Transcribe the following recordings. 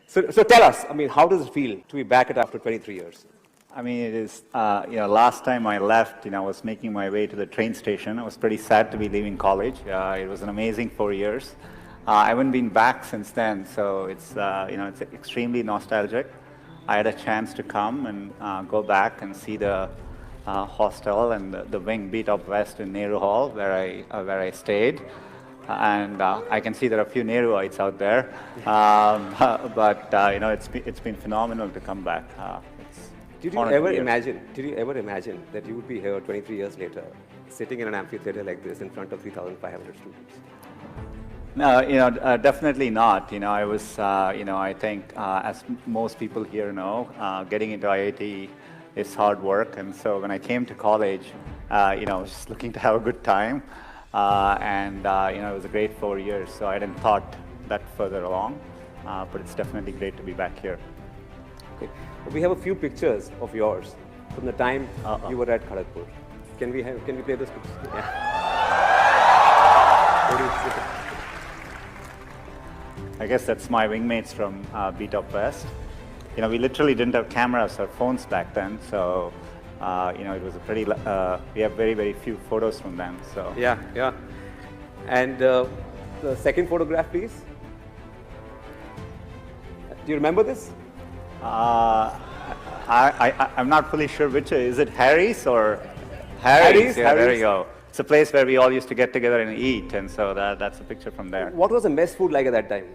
So tell us, I mean, how does it feel to be back at after 23 years? I mean, it is, last time I left, I was making my way to the train station. I was pretty sad to be leaving college. It was an amazing 4 years. I haven't been back since then, so it's, it's extremely nostalgic. I had a chance to come and go back and see the hostel and the wing Beat Up West in Nehru Hall, where I stayed. And I can see there are a few Nehruites out there, but it's been phenomenal to come back. Did you ever imagine that you would be here 23 years later, sitting in an amphitheater like this in front of 3,500 students? No, definitely not. I was, I think, as most people here know, getting into IIT is hard work. And so when I came to college, I was just looking to have a good time. It was a great 4 years, so I hadn't thought that further along. But it's definitely great to be back here. Okay. We have a few pictures of yours from the time you were at Kharagpur. Can we play those pictures? Yeah. I guess that's my wingmates from Beat Up West. We literally didn't have cameras or phones back then, so it was a pretty. We have very, very few photos from them. So yeah. And the second photograph, please. Do you remember this? I'm not fully sure which is it. Harry's or Harry's? Yeah, there you go. It's a place where we all used to get together and eat, and so that's a picture from there. What was the mess food like at that time?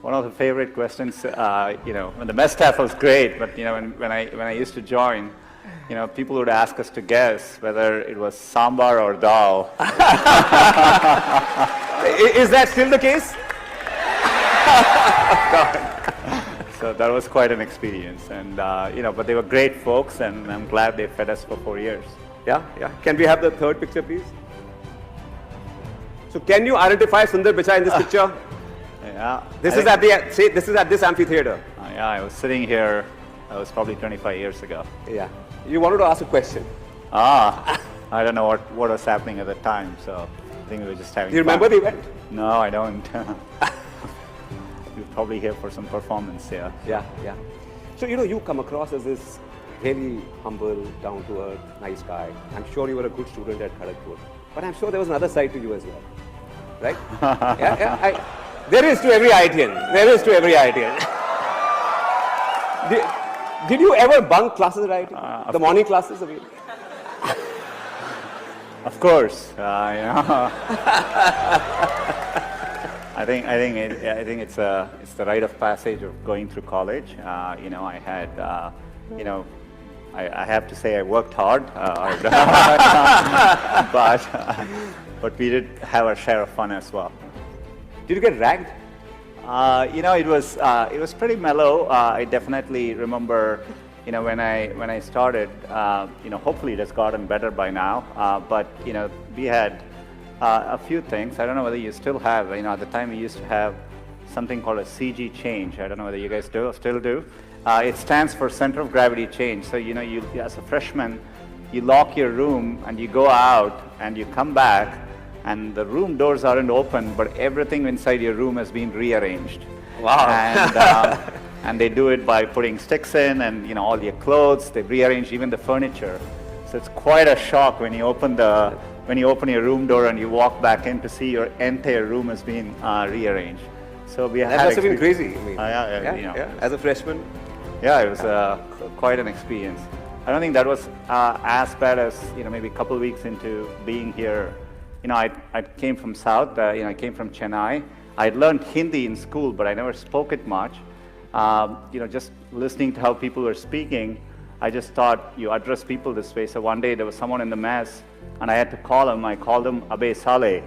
One of the favorite questions. When the mess staff was great, but when I used to join, people would ask us to guess whether it was sambar or dal. Is that still the case? So that was quite an experience, and but they were great folks, and I'm glad they fed us for 4 years. Yeah. Can we have the third picture, please? So can you identify Sundar Pichai in this picture? Yeah. This is at this amphitheater. Yeah, I was sitting here. That was probably 25 years ago. Yeah. You wanted to ask a question. I don't know what was happening at the time, so I think we were just having. Do you remember the event? No, I don't. You're probably here for some performance, yeah. Yeah. So you come across as this really humble, down-to-earth, nice guy. I'm sure you were a good student at Kharagpur, but I'm sure there was another side to you as well, right? Yeah. There is to every IITian. Did you ever bunk classes at IIT? The morning classes? Of course. I think it's the rite of passage of going through college. I had, I have to say I worked hard, but we did have our share of fun as well. Did you get ragged? It was pretty mellow. I definitely remember, when I started, hopefully it has gotten better by now. But we had a few things. I don't know whether you still have. At the time we used to have something called a CG change. I don't know whether you guys still do. It stands for center of gravity change. So you as a freshman, you lock your room and you go out and you come back, and the room doors aren't open, but everything inside your room has been rearranged. Wow. And they do it by putting sticks in, and all your clothes. They rearrange even the furniture. So it's quite a shock when you open your room door and you walk back in to see your entire room has been rearranged. So that must have been crazy. As a freshman. Yeah, it was quite an experience. I don't think that was as bad as maybe a couple of weeks into being here. I came from South. I came from Chennai. I learned Hindi in school, but I never spoke it much. Just listening to how people were speaking, I just thought you address people this way. So one day there was someone in the mess, and I had to call him. I called him Abe Saleh.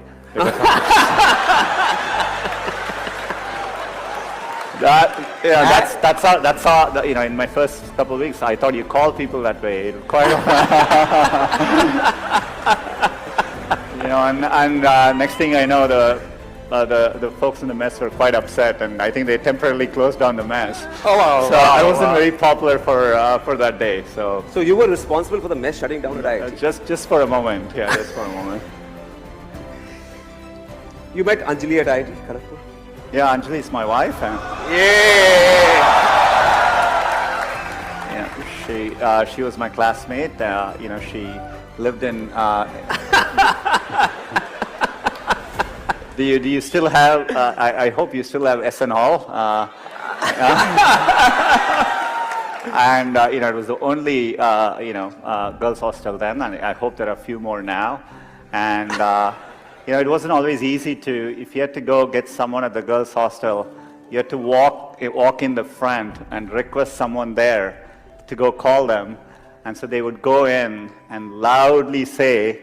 That's how in my first couple of weeks I thought you call people that way. Next thing I know, the folks in the mess were quite upset, and I think they temporarily closed down the mess. I wasn't very popular for that day. So you were responsible for the mess shutting down at IIT? Just for a moment, just for a moment. You met Anjali at IIT Kharagpur? Yeah, Anjali is my wife. And Yeah. she was my classmate. She lived in. Do you still have? I hope you still have SN Hall. And it was the only girls' hostel then, and I hope there are a few more now. And it wasn't always easy to. If you had to go get someone at the girls' hostel, you had to walk in the front and request someone there to go call them, and so they would go in and loudly say,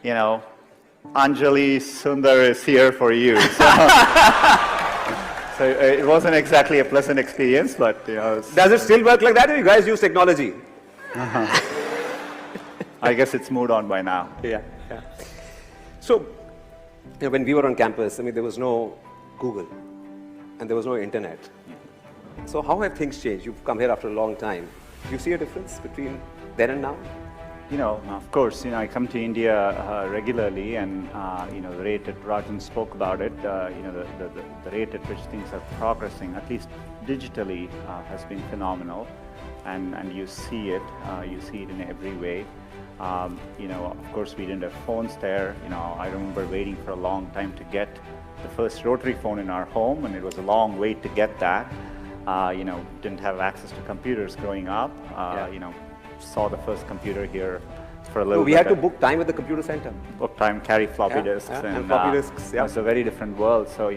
Anjali, Sundar is here for you. So it wasn't exactly a pleasant experience, but Does it still work like that, or you guys use technology? I guess it's moved on by now. Yeah. So, when we were on campus, there was no Google, and there was no internet. So how have things changed? You've come here after a long time. Do you see a difference between then and now? Of course, I come to India regularly, and the rate that Rajan spoke about it, the rate at which things are progressing, at least digitally, has been phenomenal, and you see it in every way. Of course, we didn't have phones there. I remember waiting for a long time to get the first rotary phone in our home, and it was a long wait to get that. Didn't have access to computers growing up. Saw the first computer here for a little bit. We had to book time at the computer center. Book time, carry floppy disks. And floppy disks, yeah. It's a very different world. So,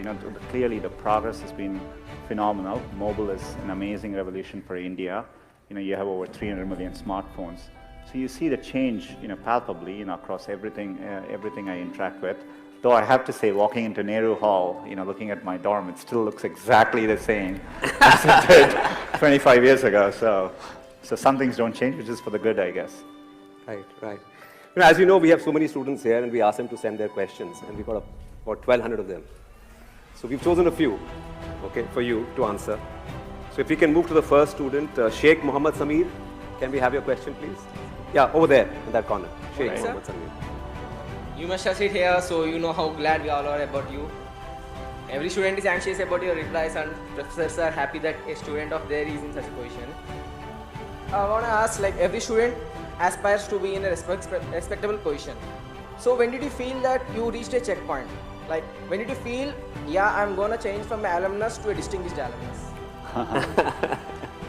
clearly the progress has been phenomenal. Mobile is an amazing revolution for India. You have over 300 million smartphones. So you see the change, palpably, across everything I interact with. Though I have to say, walking into Nehru Hall, looking at my dorm, it still looks exactly the same as it did 25 years ago. So some things don't change, which is for the good, I guess. Right. As you know, we have so many students here, and we ask them to send their questions, and we've got about 1,200 of them. So we've chosen a few, for you to answer. So if we can move to the first student, Sheikh Muhammad Sameer, can we have your question, please? Yeah, over there, in that corner. Sheikh Muhammad Sameer. You must have sit here, so you know how glad we all are about you. Every student is anxious about your replies, and professors are happy that a student of theirs is in such a position. I want to ask, every student aspires to be in a respectable position. So when did you feel that you reached a checkpoint? When did you feel, I'm going to change from an alumnus to a distinguished alumnus?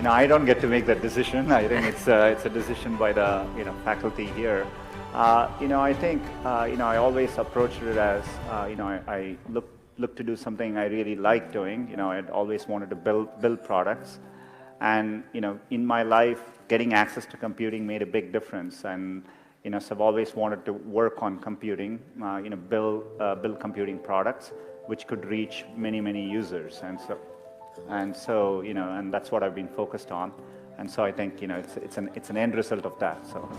I don't get to make that decision. I think it's a decision by the faculty here. I think I always approached it as I look to do something I really like doing. I'd always wanted to build products, and in my life, getting access to computing made a big difference. And so I've always wanted to work on computing, build computing products which could reach many users. And so and that's what I've been focused on. And so I think it's an end result of that. So.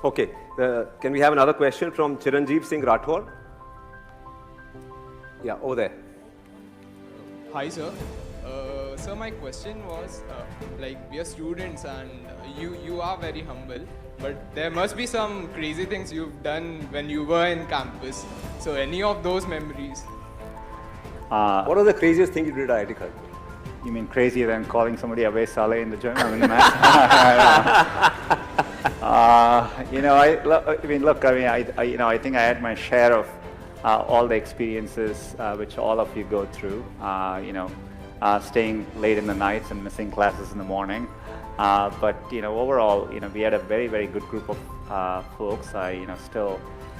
Okay, can we have another question from Chiranjeev Singh Rathore? Yeah, over there. Hi, sir. So my question was, we are students, and you are very humble, but there must be some crazy things you've done when you were in campus. So any of those memories? What was the craziest thing you did at IIT Kharagpur? You mean crazier than calling somebody Abe Saleh in the gym? I think I had my share of all the experiences which all of you go through. Staying late in the nights and missing classes in the morning. But overall, we had a very good group of folks.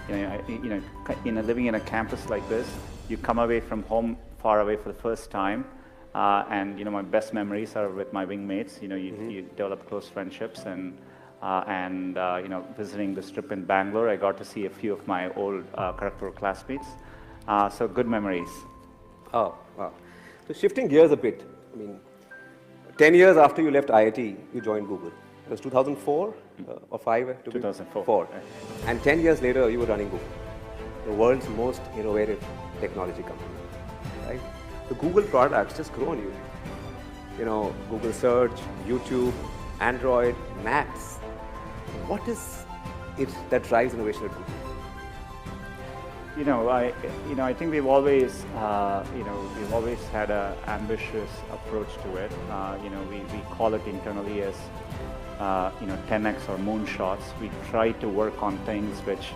Living in a campus like this, you come away from home far away for the first time. And my best memories are with my wingmates. You develop close friendships, and visiting this trip in Bangalore, I got to see a few of my old Kharagpur classmates. So good memories. Oh, wow. So shifting gears a bit, 10 years after you left IIT, you joined Google. It was 2004 or 5? 2004. And 10 years later, you were running Google, the world's most innovative technology company, right? The Google products just grown you. Google Search, YouTube, Android, Maps. What is it that drives innovation at Google? I think we've always, we've always had an ambitious approach to it. We call it internally as, 10x or moonshots. We try to work on things which,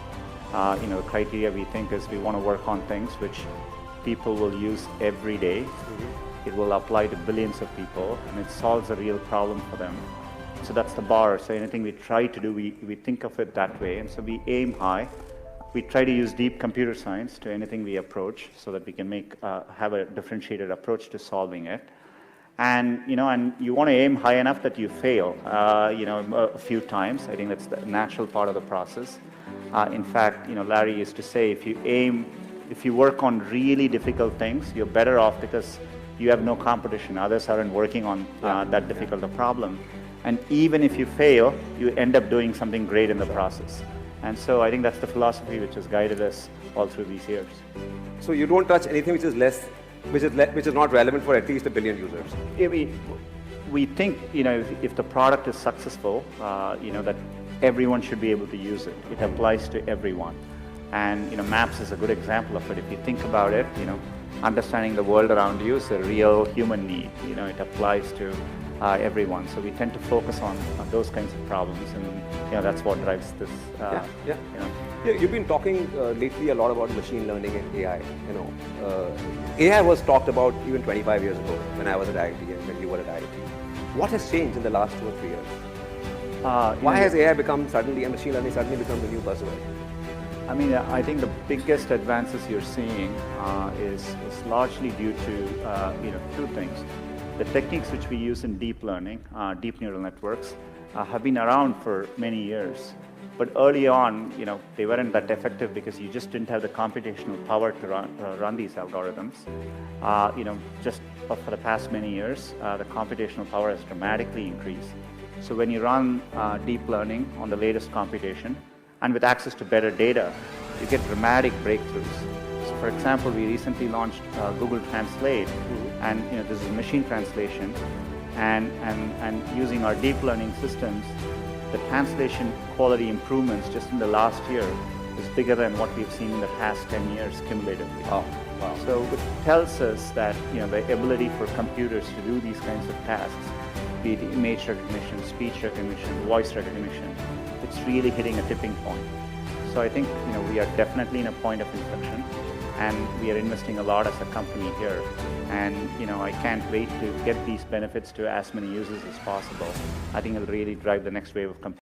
criteria we think is we want to work on things which people will use every day. It will apply to billions of people, and it solves a real problem for them. So that's the bar. So anything we try to do, we think of it that way, and so we aim high. We try to use deep computer science to anything we approach so that we can have a differentiated approach to solving it. And you want to aim high enough that you fail, a few times. I think that's the natural part of the process. In fact, Larry used to say, if you work on really difficult things, you're better off because you have no competition. Others aren't working on that difficult a problem. And even if you fail, you end up doing something great in the process. And so I think that's the philosophy which has guided us all through these years. So you don't touch anything which is not relevant for at least 1 billion users. We think, if the product is successful, that everyone should be able to use it. It applies to everyone. And, Maps is a good example of it. If you think about it, understanding the world around you is a real human need. It applies to everyone. So we tend to focus on those kinds of problems, and that's what drives this. Yeah, you've been talking lately a lot about machine learning and AI. AI was talked about even 25 years ago when I was at IIT and when you were at IIT. What has changed in the last 2 or 3 years? Why has AI become suddenly, and machine learning suddenly become the new buzzword? I think the biggest advances you're seeing is largely due to two things. The techniques which we use in deep learning, deep neural networks, have been around for many years. But early on, they weren't that effective because you just didn't have the computational power to run these algorithms. Just for the past many years, the computational power has dramatically increased. So when you run deep learning on the latest computation, and with access to better data, you get dramatic breakthroughs. So for example, we recently launched Google Translate, and this is machine translation, and using our deep learning systems, the translation quality improvements just in the last year is bigger than what we've seen in the past 10 years cumulatively. Oh, wow. So it tells us that the ability for computers to do these kinds of tasks, be it image recognition, speech recognition, voice recognition, it's really hitting a tipping point. So I think we are definitely in a point of inflection, and we are investing a lot as a company here. And I can't wait to get these benefits to as many users as possible. I think it'll really drive the next wave of computing.